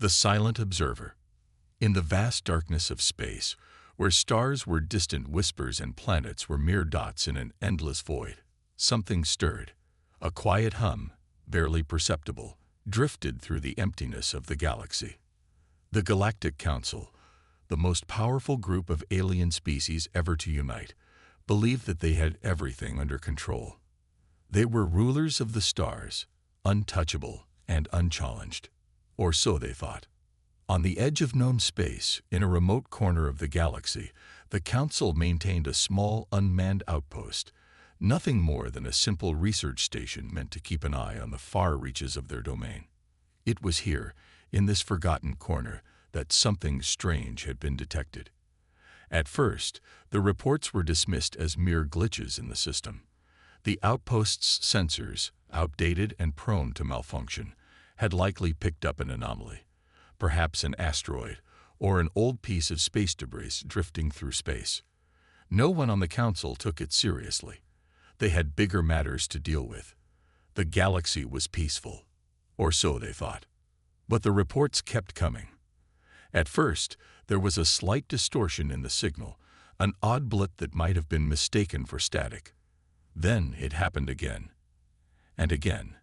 The silent observer. In the vast darkness of space, where stars were distant whispers and planets were mere dots in an endless void, something stirred. A quiet hum, barely perceptible, drifted through the emptiness of the galaxy. The Galactic Council, the most powerful group of alien species ever to unite, believed that they had everything under control. They were rulers of the stars, untouchable and unchallenged. Or so they thought. On the edge of known space, in a remote corner of the galaxy, the Council maintained a small, unmanned outpost, nothing more than a simple research station meant to keep an eye on the far reaches of their domain. It was here, in this forgotten corner, that something strange had been detected. At first, the reports were dismissed as mere glitches in the system. The outpost's sensors, outdated and prone to malfunction, had likely picked up an anomaly, perhaps an asteroid or an old piece of space debris drifting through space. No one on the Council took it seriously. They had bigger matters to deal with. The galaxy was peaceful, or so they thought. But the reports kept coming. At first, there was a slight distortion in the signal, an odd blip that might have been mistaken for static. Then it happened again. And again.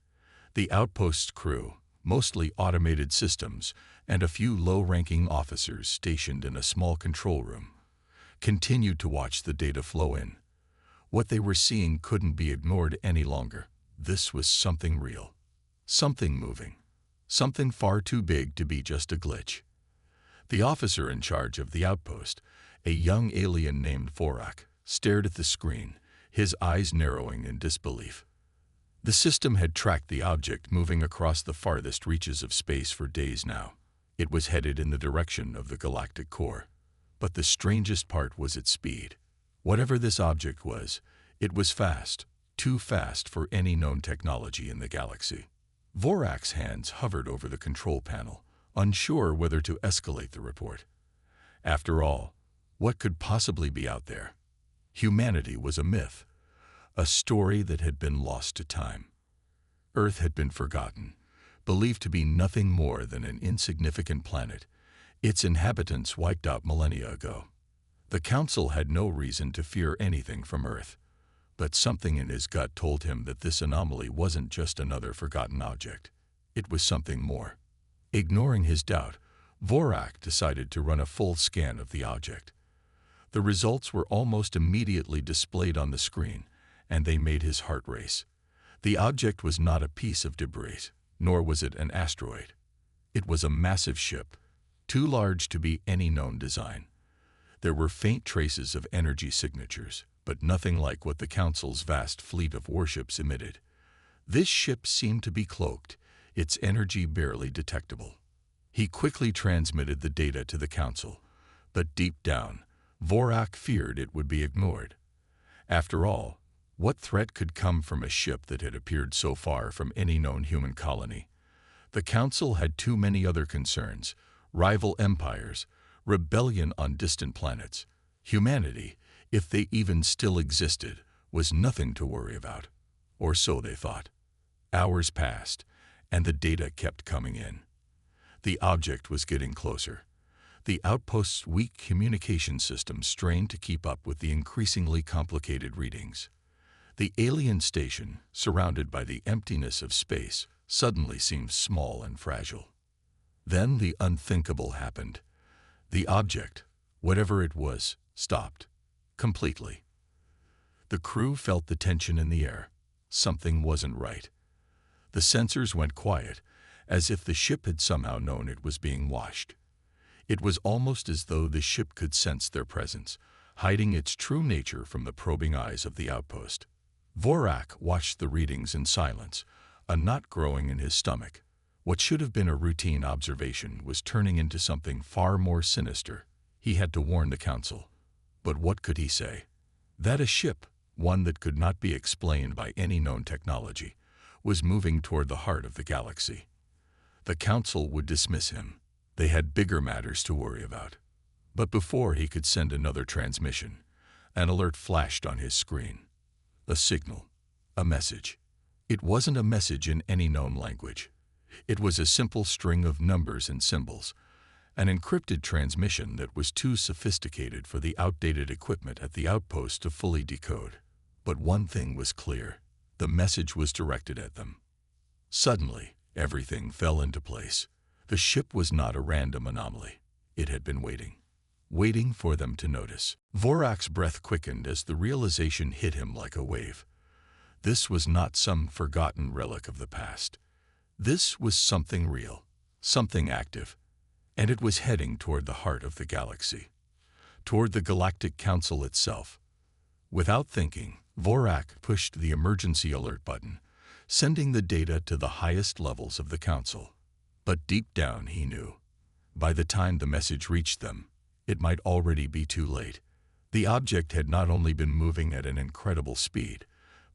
The outpost's crew, mostly automated systems, and a few low-ranking officers stationed in a small control room, continued to watch the data flow in. What they were seeing couldn't be ignored any longer. This was something real, something moving, something far too big to be just a glitch. The officer in charge of the outpost, a young alien named Vorak, stared at the screen, his eyes narrowing in disbelief. The system had tracked the object moving across the farthest reaches of space for days now. It was headed in the direction of the galactic core. But the strangest part was its speed. Whatever this object was, it was fast, too fast for any known technology in the galaxy. Vorak's hands hovered over the control panel, unsure whether to escalate the report. After all, what could possibly be out there? Humanity was a myth, a story that had been lost to time. Earth had been forgotten, believed to be nothing more than an insignificant planet, its inhabitants wiped out millennia ago. The Council had no reason to fear anything from Earth, but something in his gut told him that this anomaly wasn't just another forgotten object. It was something more. Ignoring his doubt, Vorak decided to run a full scan of the object. The results were almost immediately displayed on the screen, and they made his heart race. The object was not a piece of debris, nor was it an asteroid. It was a massive ship, too large to be any known design. There were faint traces of energy signatures, but nothing like what the Council's vast fleet of warships emitted. This ship seemed to be cloaked, its energy barely detectable. He quickly transmitted the data to the Council, but deep down, Vorak feared it would be ignored. After all, what threat could come from a ship that had appeared so far from any known human colony? The Council had too many other concerns: rival empires, rebellion on distant planets. Humanity, if they even still existed, was nothing to worry about. Or so they thought. Hours passed, and the data kept coming in. The object was getting closer. The outpost's weak communication system strained to keep up with the increasingly complicated readings. The alien station, surrounded by the emptiness of space, suddenly seemed small and fragile. Then the unthinkable happened. The object, whatever it was, stopped. Completely. The crew felt the tension in the air. Something wasn't right. The sensors went quiet, as if the ship had somehow known it was being watched. It was almost as though the ship could sense their presence, hiding its true nature from the probing eyes of the outpost. Vorak watched the readings in silence, a knot growing in his stomach. What should have been a routine observation was turning into something far more sinister. He had to warn the Council. But what could he say? That a ship, one that could not be explained by any known technology, was moving toward the heart of the galaxy. The Council would dismiss him. They had bigger matters to worry about. But before he could send another transmission, an alert flashed on his screen. A signal. A message. It wasn't a message in any known language. It was a simple string of numbers and symbols, an encrypted transmission that was too sophisticated for the outdated equipment at the outpost to fully decode. But one thing was clear: the message was directed at them. Suddenly, everything fell into place. The ship was not a random anomaly. It had been waiting for them to notice. Vorak's breath quickened as the realization hit him like a wave. This was not some forgotten relic of the past. This was something real, something active, and it was heading toward the heart of the galaxy, toward the Galactic Council itself. Without thinking, Vorak pushed the emergency alert button, sending the data to the highest levels of the Council. But deep down he knew, by the time the message reached them, it might already be too late. The object had not only been moving at an incredible speed,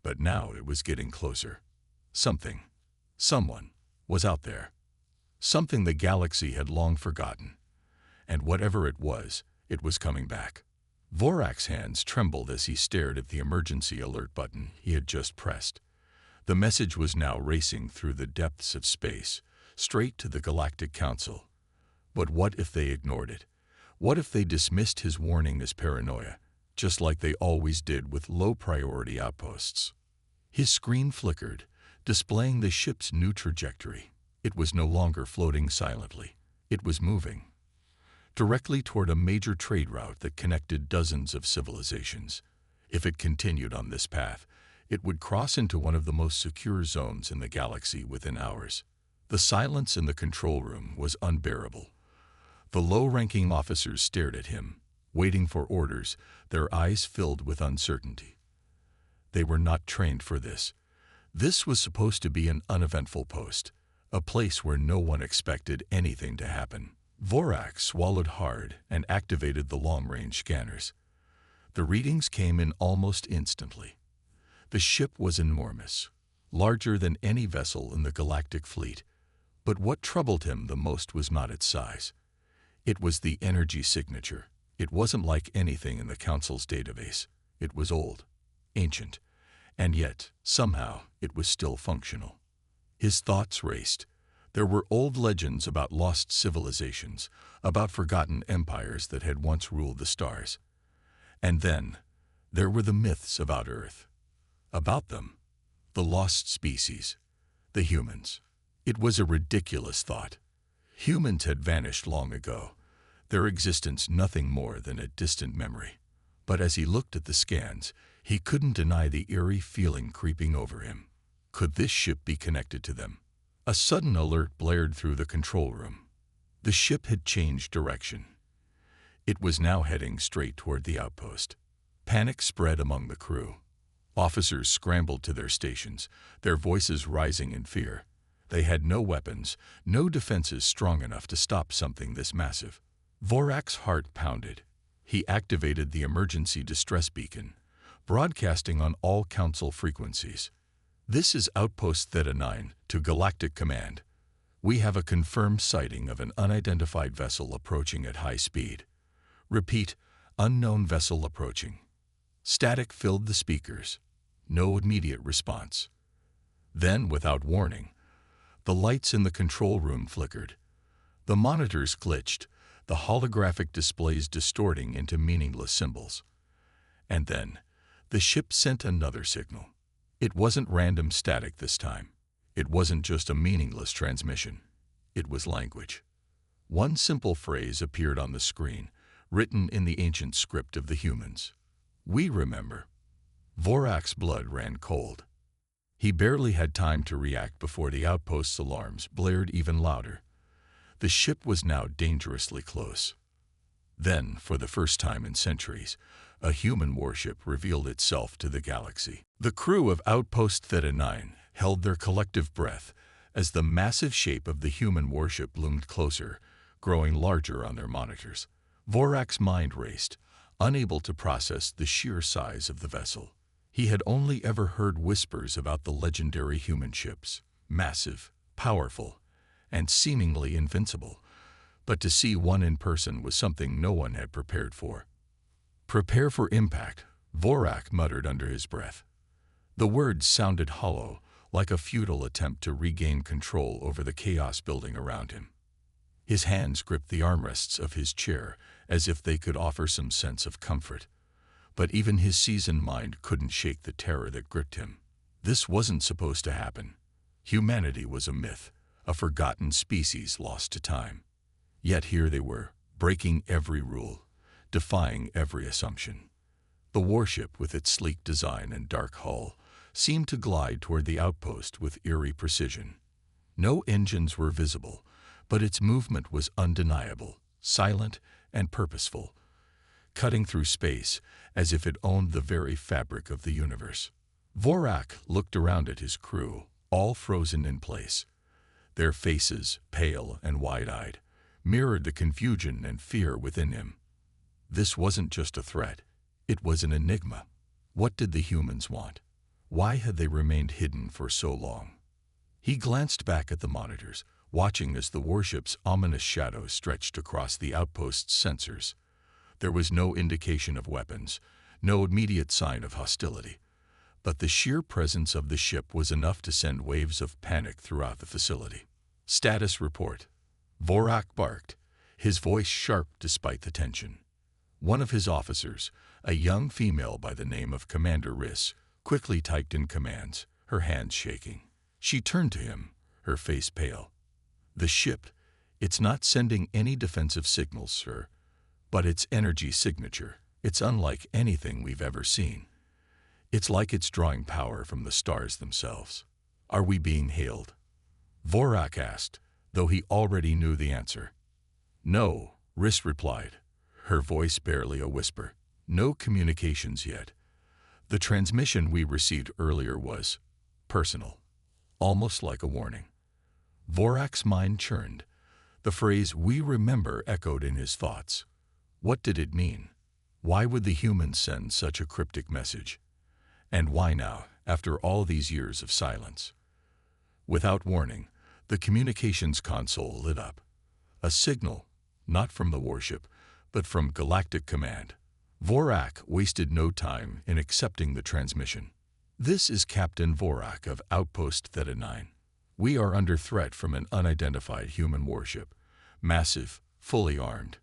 but now it was getting closer. Someone was out there. Something the galaxy had long forgotten. And whatever it was coming back. Vorak's hands trembled as he stared at the emergency alert button he had just pressed. The message was now racing through the depths of space, straight to the Galactic Council. But what if they ignored it? What if they dismissed his warning as paranoia, just like they always did with low-priority outposts? His screen flickered, displaying the ship's new trajectory. It was no longer floating silently. It was moving directly toward a major trade route that connected dozens of civilizations. If it continued on this path, it would cross into one of the most secure zones in the galaxy within hours. The silence in the control room was unbearable. The low-ranking officers stared at him, waiting for orders, their eyes filled with uncertainty. They were not trained for this. This was supposed to be an uneventful post, a place where no one expected anything to happen. Vorak swallowed hard and activated the long-range scanners. The readings came in almost instantly. The ship was enormous, larger than any vessel in the galactic fleet. But what troubled him the most was not its size. It was the energy signature. It wasn't like anything in the Council's database. It was old, ancient, and yet, somehow, it was still functional. His thoughts raced. There were old legends about lost civilizations, about forgotten empires that had once ruled the stars. And then, there were the myths about Earth. About them, the lost species, the humans. It was a ridiculous thought. Humans had vanished long ago, their existence nothing more than a distant memory. But as he looked at the scans, he couldn't deny the eerie feeling creeping over him. Could this ship be connected to them? A sudden alert blared through the control room. The ship had changed direction. It was now heading straight toward the outpost. Panic spread among the crew. Officers scrambled to their stations, their voices rising in fear. They had no weapons, no defenses strong enough to stop something this massive. Vorak's heart pounded. He activated the emergency distress beacon, broadcasting on all Council frequencies. "This is Outpost Theta 9 to Galactic Command. We have a confirmed sighting of an unidentified vessel approaching at high speed. Repeat, unknown vessel approaching." Static filled the speakers. No immediate response. Then, without warning, the lights in the control room flickered. The monitors glitched, the holographic displays distorting into meaningless symbols. And then, the ship sent another signal. It wasn't random static this time. It wasn't just a meaningless transmission. It was language. One simple phrase appeared on the screen, written in the ancient script of the humans. "We remember." Vorak's blood ran cold. He barely had time to react before the outpost's alarms blared even louder. The ship was now dangerously close. Then, for the first time in centuries, a human warship revealed itself to the galaxy. The crew of Outpost Theta 9 held their collective breath as the massive shape of the human warship loomed closer, growing larger on their monitors. Vorak's mind raced, unable to process the sheer size of the vessel. He had only ever heard whispers about the legendary human ships, massive, powerful, and seemingly invincible. But to see one in person was something no one had prepared for. "Prepare for impact," Vorak muttered under his breath. The words sounded hollow, like a futile attempt to regain control over the chaos building around him. His hands gripped the armrests of his chair as if they could offer some sense of comfort. But even his seasoned mind couldn't shake the terror that gripped him. This wasn't supposed to happen. Humanity was a myth, a forgotten species lost to time. Yet here they were, breaking every rule, defying every assumption. The warship, with its sleek design and dark hull, seemed to glide toward the outpost with eerie precision. No engines were visible, but its movement was undeniable, silent and purposeful, cutting through space as if it owned the very fabric of the universe. Vorak looked around at his crew, all frozen in place. Their faces, pale and wide-eyed, mirrored the confusion and fear within him. This wasn't just a threat. It was an enigma. What did the humans want? Why had they remained hidden for so long? He glanced back at the monitors, watching as the warship's ominous shadow stretched across the outpost's sensors. There was no indication of weapons, no immediate sign of hostility. But the sheer presence of the ship was enough to send waves of panic throughout the facility. Status report. Vorak barked, his voice sharp despite the tension. One of his officers, a young female by the name of Commander Riss, quickly typed in commands, her hands shaking. She turned to him, her face pale. The ship, it's not sending any defensive signals, sir, but its energy signature, it's unlike anything we've ever seen. It's like it's drawing power from the stars themselves. Are we being hailed? Vorak asked, though he already knew the answer. No, Riss replied, her voice barely a whisper. No communications yet. The transmission we received earlier was personal, almost like a warning. Vorak's mind churned. The phrase "we remember" echoed in his thoughts. What did it mean? Why would the humans send such a cryptic message? And why now, after all these years of silence? Without warning, the communications console lit up. A signal, not from the warship, but from Galactic Command. Vorak wasted no time in accepting the transmission. This is Captain Vorak of Outpost Theta 9. We are under threat from an unidentified human warship. Massive, fully armed.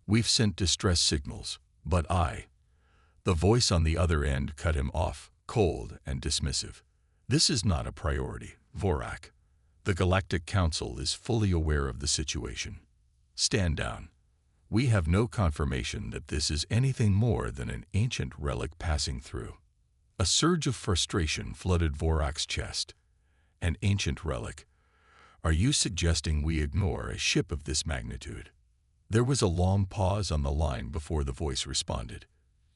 We've sent distress signals, but The voice on the other end cut him off, cold and dismissive. This is not a priority, Vorak. The Galactic Council is fully aware of the situation. Stand down. We have no confirmation that this is anything more than an ancient relic passing through. A surge of frustration flooded Vorak's chest. An ancient relic. Are you suggesting we ignore a ship of this magnitude? There was a long pause on the line before the voice responded.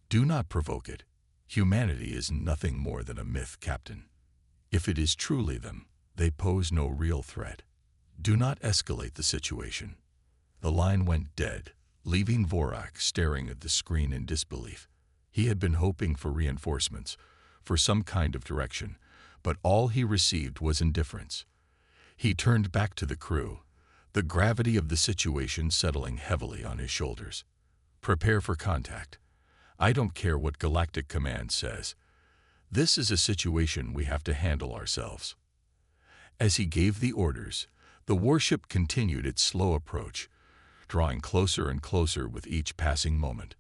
Do not provoke it. Humanity is nothing more than a myth, Captain. If it is truly them, they pose no real threat. Do not escalate the situation. The line went dead, leaving Vorak staring at the screen in disbelief. He had been hoping for reinforcements, for some kind of direction, but all he received was indifference. He turned back to the crew, the gravity of the situation settling heavily on his shoulders. Prepare for contact. I don't care what Galactic Command says. This is a situation we have to handle ourselves. As he gave the orders, the warship continued its slow approach, drawing closer and closer with each passing moment.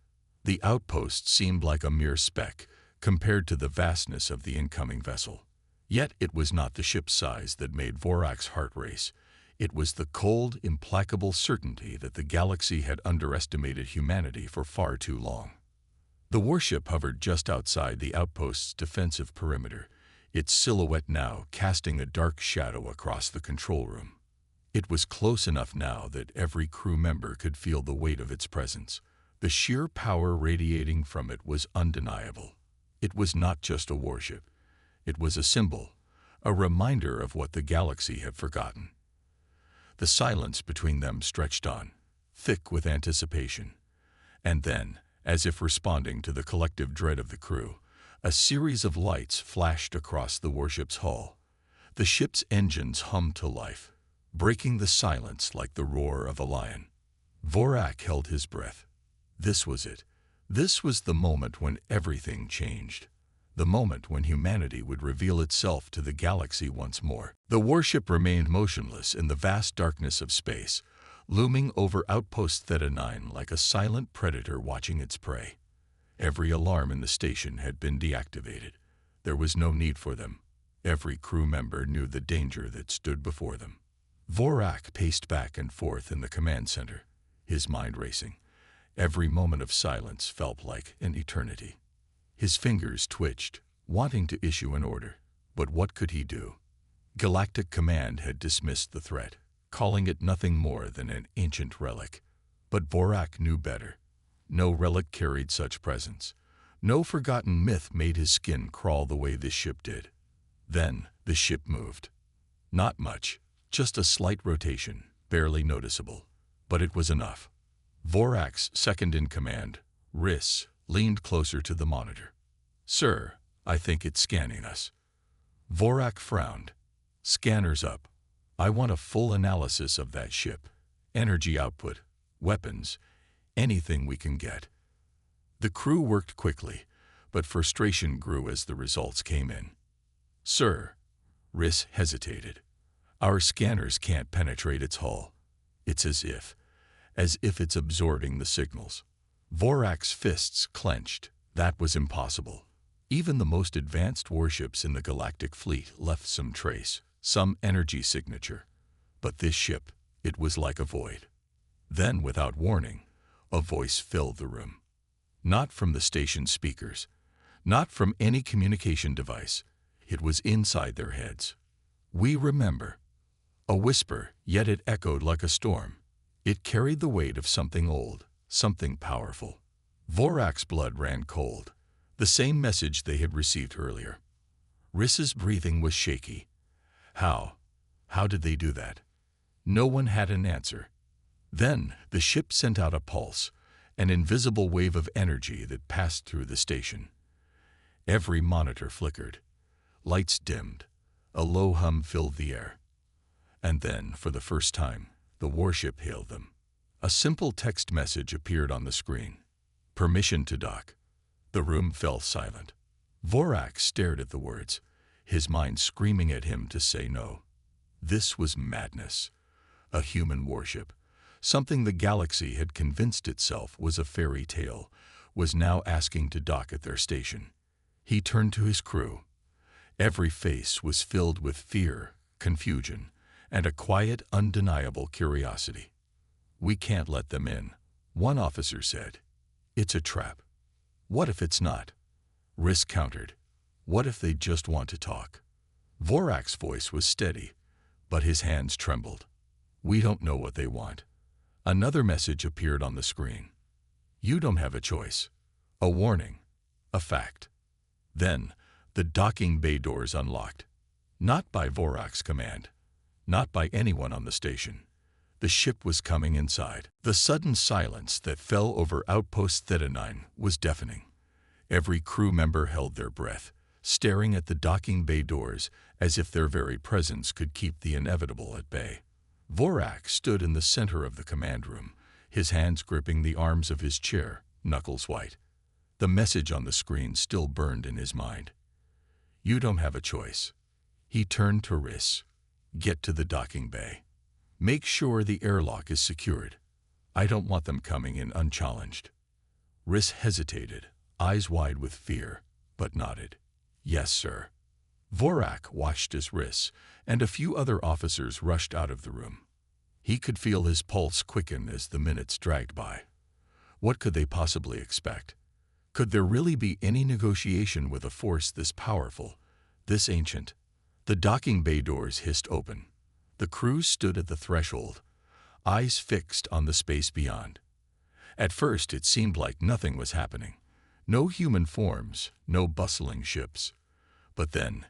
The outpost seemed like a mere speck compared to the vastness of the incoming vessel. Yet it was not the ship's size that made Vorak's heart race. It was the cold, implacable certainty that the galaxy had underestimated humanity for far too long. The warship hovered just outside the outpost's defensive perimeter, its silhouette now casting a dark shadow across the control room. It was close enough now that every crew member could feel the weight of its presence. The sheer power radiating from it was undeniable. It was not just a warship. It was a symbol, a reminder of what the galaxy had forgotten. The silence between them stretched on, thick with anticipation. And then, as if responding to the collective dread of the crew, a series of lights flashed across the warship's hull. The ship's engines hummed to life, breaking the silence like the roar of a lion. Vorak held his breath. This was it. This was the moment when everything changed. the moment when humanity would reveal itself to the galaxy once more. The warship remained motionless in the vast darkness of space, looming over Outpost Theta 9 like a silent predator watching its prey. Every alarm in the station had been deactivated. There was no need for them. Every crew member knew the danger that stood before them. Vorak paced back and forth in the command center, his mind racing. Every moment of silence felt like an eternity. His fingers twitched, wanting to issue an order. But what could he do? Galactic Command had dismissed the threat, calling it nothing more than an ancient relic. But Vorak knew better. No relic carried such presence. No forgotten myth made his skin crawl the way this ship did. Then the ship moved. Not much, just a slight rotation, barely noticeable. But it was enough. Vorak's second-in-command, Riss, leaned closer to the monitor. "Sir, I think it's scanning us." Vorak frowned. "Scanners up. I want a full analysis of that ship. Energy output, weapons, anything we can get." The crew worked quickly, but frustration grew as the results came in. "Sir," Riss hesitated, "our scanners can't penetrate its hull. It's as if it's absorbing the signals." Vorak's fists clenched. That was impossible. Even the most advanced warships in the galactic fleet left some trace, some energy signature. But this ship, it was like a void. Then, without warning, a voice filled the room. Not from the station speakers, not from any communication device. It was inside their heads. "We remember." A whisper, yet it echoed like a storm. It carried the weight of something old, something powerful. Vorak's blood ran cold. The same message they had received earlier. Riss's breathing was shaky. How did they do that? No one had an answer. Then the ship sent out a pulse, an invisible wave of energy that passed through the station. Every monitor flickered. Lights dimmed. A low hum filled the air. And then, for the first time, the warship hailed them. A simple text message appeared on the screen. "Permission to dock." The room fell silent. Vorak stared at the words, his mind screaming at him to say no. This was madness. A human warship, something the galaxy had convinced itself was a fairy tale, was now asking to dock at their station. He turned to his crew. Every face was filled with fear, confusion, and a quiet, undeniable curiosity. "We can't let them in," one officer said. "It's a trap." "What if it's not?" Riss countered. "What if they just want to talk?" Vorak's voice was steady, but his hands trembled. "We don't know what they want." Another message appeared on the screen. "You don't have a choice." A warning. A fact. Then, the docking bay doors unlocked. Not by Vorak's command. Not by anyone on the station. The ship was coming inside. The sudden silence that fell over Outpost Theta 9 was deafening. Every crew member held their breath, staring at the docking bay doors as if their very presence could keep the inevitable at bay. Vorak stood in the center of the command room, his hands gripping the arms of his chair, knuckles white. The message on the screen still burned in his mind. "You don't have a choice." He turned to Riss. "Get to the docking bay. Make sure the airlock is secured. I don't want them coming in unchallenged." Riss hesitated, eyes wide with fear, but nodded. "Yes, sir." Vorak watched as Riss and a few other officers rushed out of the room. He could feel his pulse quicken as the minutes dragged by. What could they possibly expect? Could there really be any negotiation with a force this powerful, this ancient? The docking bay doors hissed open. The crew stood at the threshold, eyes fixed on the space beyond. At first it seemed like nothing was happening. No human forms, no bustling ships. But then,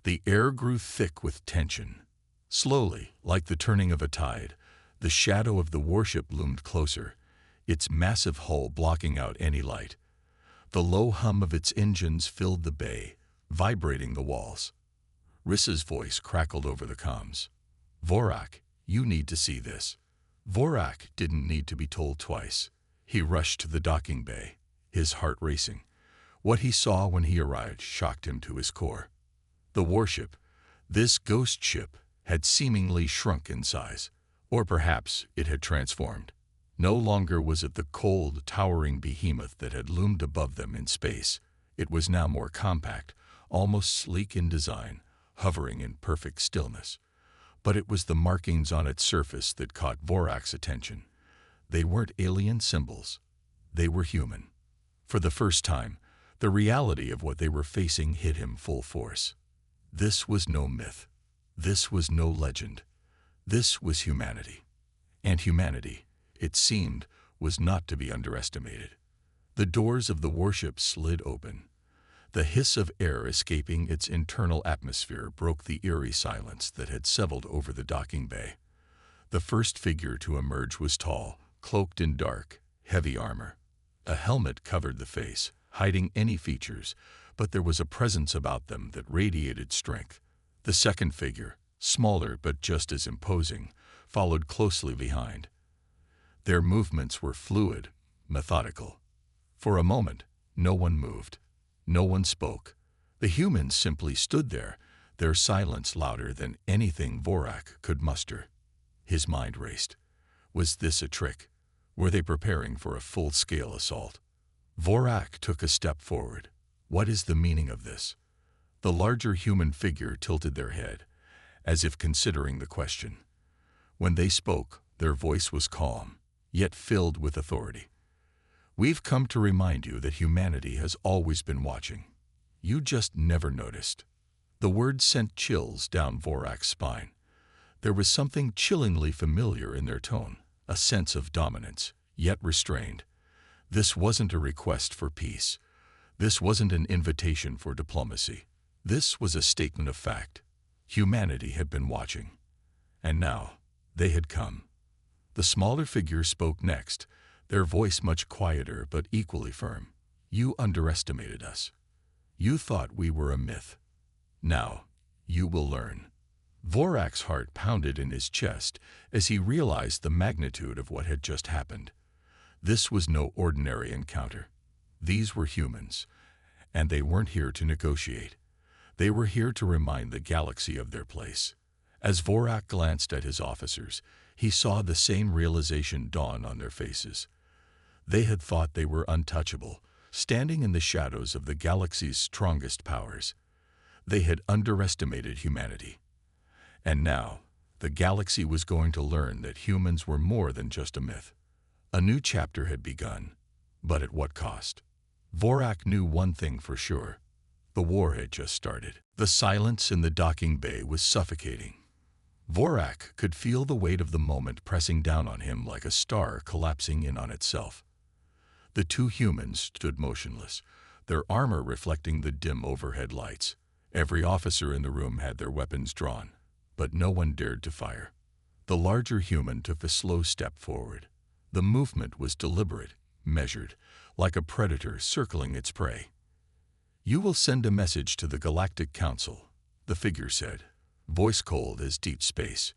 the air grew thick with tension. Slowly, like the turning of a tide, the shadow of the warship loomed closer, its massive hull blocking out any light. The low hum of its engines filled the bay, vibrating the walls. Riss's voice crackled over the comms. "Vorak, you need to see this." Vorak didn't need to be told twice. He rushed to the docking bay, his heart racing. What he saw when he arrived shocked him to his core. The warship, this ghost ship, had seemingly shrunk in size. Or perhaps it had transformed. No longer was it the cold, towering behemoth that had loomed above them in space. It was now more compact, almost sleek in design, hovering in perfect stillness. But it was the markings on its surface that caught Vorak's attention. They weren't alien symbols. They were human. For the first time, the reality of what they were facing hit him full force. This was no myth. This was no legend. This was humanity. And humanity, it seemed, was not to be underestimated. The doors of the warship slid open. The hiss of air escaping its internal atmosphere broke the eerie silence that had settled over the docking bay. The first figure to emerge was tall, cloaked in dark, heavy armor. A helmet covered the face, hiding any features, but there was a presence about them that radiated strength. The second figure, smaller but just as imposing, followed closely behind. Their movements were fluid, methodical. For a moment, no one moved. No one spoke. The humans simply stood there, their silence louder than anything Vorak could muster. His mind raced. Was this a trick? Were they preparing for a full-scale assault? Vorak took a step forward. What is the meaning of this? The larger human figure tilted their head, as if considering the question. When they spoke, their voice was calm, yet filled with authority. We've come to remind you that humanity has always been watching. You just never noticed. The words sent chills down Vorak's spine. There was something chillingly familiar in their tone, a sense of dominance, yet restrained. This wasn't a request for peace. This wasn't an invitation for diplomacy. This was a statement of fact. Humanity had been watching. And now, they had come. The smaller figure spoke next, their voice much quieter but equally firm. You underestimated us. You thought we were a myth. Now, you will learn. Vorak's heart pounded in his chest as he realized the magnitude of what had just happened. This was no ordinary encounter. These were humans, and they weren't here to negotiate. They were here to remind the galaxy of their place. As Vorak glanced at his officers, he saw the same realization dawn on their faces. They had thought they were untouchable, standing in the shadows of the galaxy's strongest powers. They had underestimated humanity. And now, the galaxy was going to learn that humans were more than just a myth. A new chapter had begun, but at what cost? Vorak knew one thing for sure. The war had just started. The silence in the docking bay was suffocating. Vorak could feel the weight of the moment pressing down on him like a star collapsing in on itself. The two humans stood motionless, their armor reflecting the dim overhead lights. Every officer in the room had their weapons drawn, but no one dared to fire. The larger human took a slow step forward. The movement was deliberate, measured, like a predator circling its prey. You will send a message to the Galactic Council, the figure said, voice cold as deep space.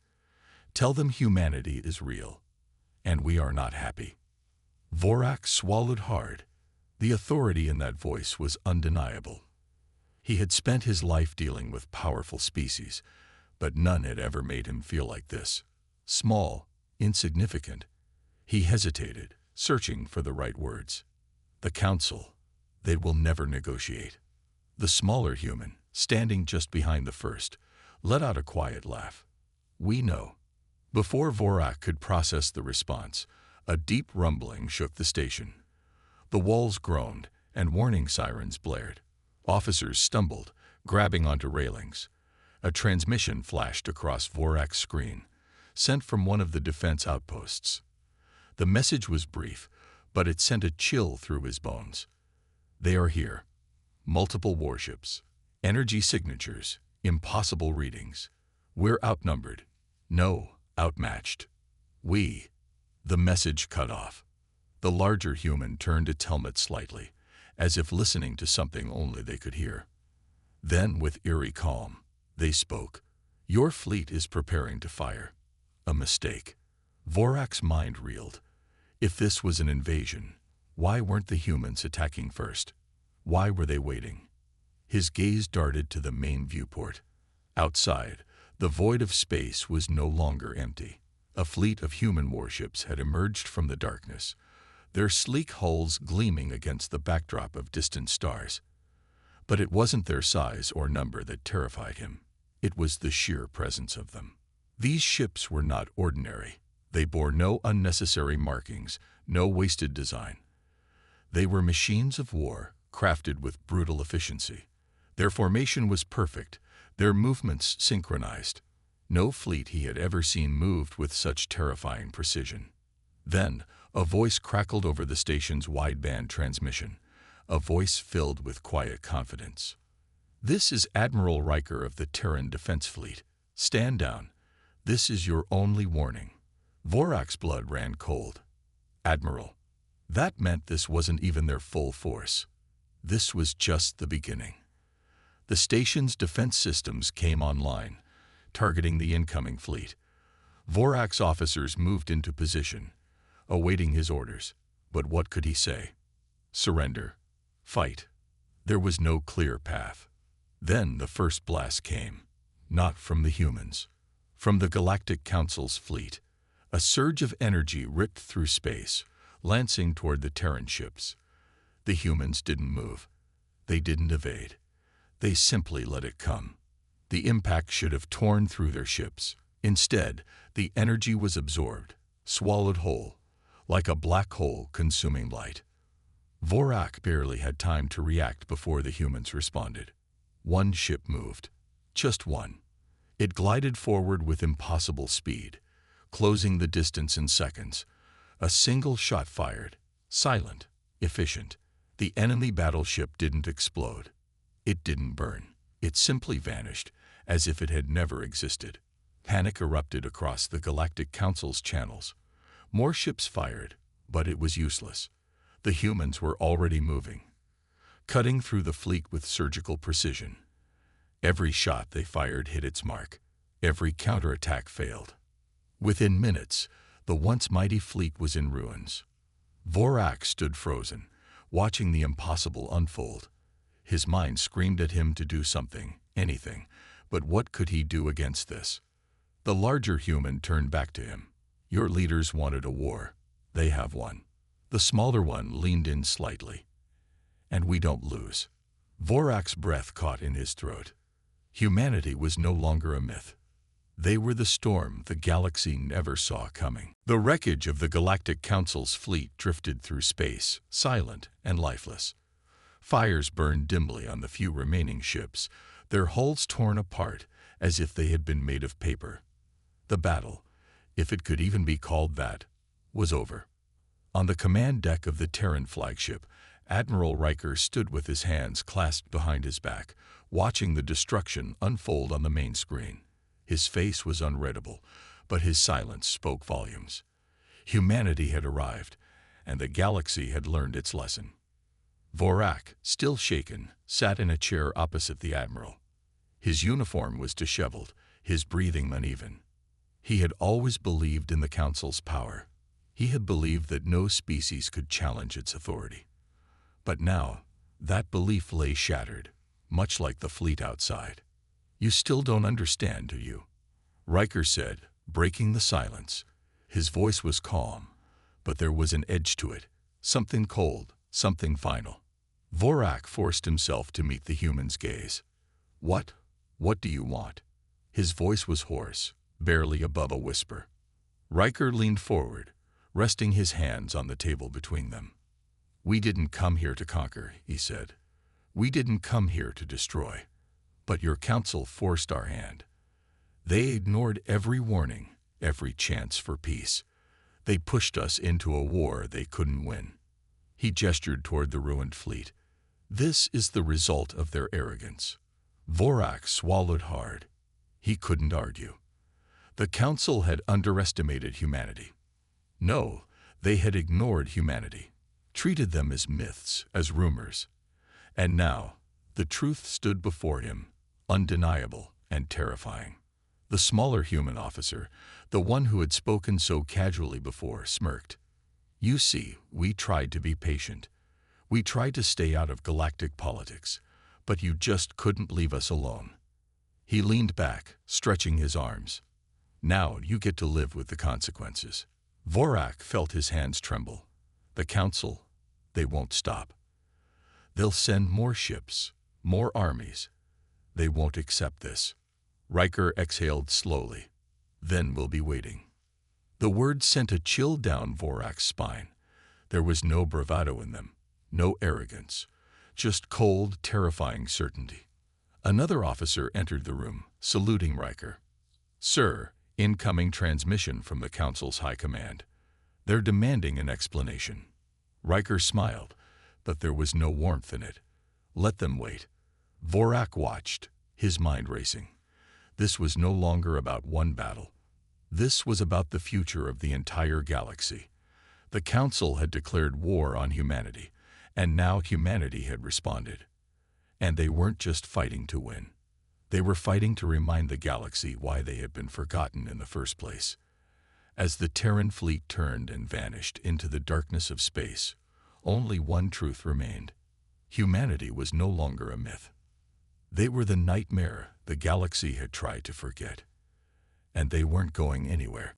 Tell them humanity is real, and we are not happy. Vorak swallowed hard. The authority in that voice was undeniable. He had spent his life dealing with powerful species, but none had ever made him feel like this. Small, insignificant. He hesitated, searching for the right words. The council, they will never negotiate. The smaller human, standing just behind the first, let out a quiet laugh. We know. Before Vorak could process the response, a deep rumbling shook the station. The walls groaned, and warning sirens blared. Officers stumbled, grabbing onto railings. A transmission flashed across Vorak's screen, sent from one of the defense outposts. The message was brief, but it sent a chill through his bones. They are here. Multiple warships, energy signatures, impossible readings. We're outnumbered. No, outmatched. The message cut off. The larger human turned its helmet slightly, as if listening to something only they could hear. Then, with eerie calm, they spoke. Your fleet is preparing to fire. A mistake. Vorak's mind reeled. If this was an invasion, why weren't the humans attacking first? Why were they waiting? His gaze darted to the main viewport. Outside, the void of space was no longer empty. A fleet of human warships had emerged from the darkness, their sleek hulls gleaming against the backdrop of distant stars. But it wasn't their size or number that terrified him. It was the sheer presence of them. These ships were not ordinary. They bore no unnecessary markings, no wasted design. They were machines of war, crafted with brutal efficiency. Their formation was perfect, their movements synchronized. No fleet he had ever seen moved with such terrifying precision. Then, a voice crackled over the station's wideband transmission, a voice filled with quiet confidence. "This is Admiral Riker of the Terran Defense Fleet. Stand down. This is your only warning." Vorak's blood ran cold. Admiral. That meant this wasn't even their full force. This was just the beginning. The station's defense systems came online, targeting the incoming fleet. Vorak's officers moved into position, awaiting his orders. But what could he say? Surrender. Fight. There was no clear path. Then the first blast came. Not from the humans. From the Galactic Council's fleet. A surge of energy ripped through space, lancing toward the Terran ships. The humans didn't move. They didn't evade. They simply let it come. The impact should have torn through their ships. Instead, the energy was absorbed, swallowed whole, like a black hole consuming light. Vorak barely had time to react before the humans responded. One ship moved. Just one. It glided forward with impossible speed, closing the distance in seconds. A single shot fired. Silent. Efficient. The enemy battleship didn't explode. It didn't burn. It simply vanished, as if it had never existed. Panic erupted across the Galactic Council's channels. More ships fired, but it was useless. The humans were already moving, cutting through the fleet with surgical precision. Every shot they fired hit its mark. Every counterattack failed. Within minutes, the once mighty fleet was in ruins. Vorak stood frozen, watching the impossible unfold. His mind screamed at him to do something, anything, but what could he do against this? The larger human turned back to him. "Your leaders wanted a war. They have one." The smaller one leaned in slightly. "And we don't lose." Vorak's breath caught in his throat. Humanity was no longer a myth. They were the storm the galaxy never saw coming. The wreckage of the Galactic Council's fleet drifted through space, silent and lifeless. Fires burned dimly on the few remaining ships, their hulls torn apart as if they had been made of paper. The battle, if it could even be called that, was over. On the command deck of the Terran flagship, Admiral Riker stood with his hands clasped behind his back, watching the destruction unfold on the main screen. His face was unreadable, but his silence spoke volumes. Humanity had arrived, and the galaxy had learned its lesson. Vorak, still shaken, sat in a chair opposite the Admiral. His uniform was disheveled, his breathing uneven. He had always believed in the Council's power. He had believed that no species could challenge its authority. But now, that belief lay shattered, much like the fleet outside. "You still don't understand, do you?" Riker said, breaking the silence. His voice was calm, but there was an edge to it, something cold, something final. Vorak forced himself to meet the human's gaze. "What? What do you want?" His voice was hoarse, barely above a whisper. Riker leaned forward, resting his hands on the table between them. "We didn't come here to conquer," he said. "We didn't come here to destroy. But your council forced our hand. They ignored every warning, every chance for peace. They pushed us into a war they couldn't win." He gestured toward the ruined fleet. "This is the result of their arrogance." Vorak swallowed hard. He couldn't argue. The Council had underestimated humanity. No, they had ignored humanity, treated them as myths, as rumors. And now, the truth stood before him, undeniable and terrifying. The smaller human officer, the one who had spoken so casually before, smirked. "You see, we tried to be patient. We tried to stay out of galactic politics, but you just couldn't leave us alone." He leaned back, stretching his arms. "Now you get to live with the consequences." Vorak felt his hands tremble. "The Council, they won't stop. They'll send more ships, more armies. They won't accept this." Riker exhaled slowly. "Then we'll be waiting." The words sent a chill down Vorak's spine. There was no bravado in them, no arrogance, just cold, terrifying certainty. Another officer entered the room, saluting Riker. "Sir, incoming transmission from the Council's High Command. They're demanding an explanation." Riker smiled, but there was no warmth in it. "Let them wait." Vorak watched, his mind racing. This was no longer about one battle. This was about the future of the entire galaxy. The Council had declared war on humanity, and now humanity had responded. And they weren't just fighting to win. They were fighting to remind the galaxy why they had been forgotten in the first place. As the Terran fleet turned and vanished into the darkness of space, only one truth remained. Humanity was no longer a myth. They were the nightmare the galaxy had tried to forget. And they weren't going anywhere.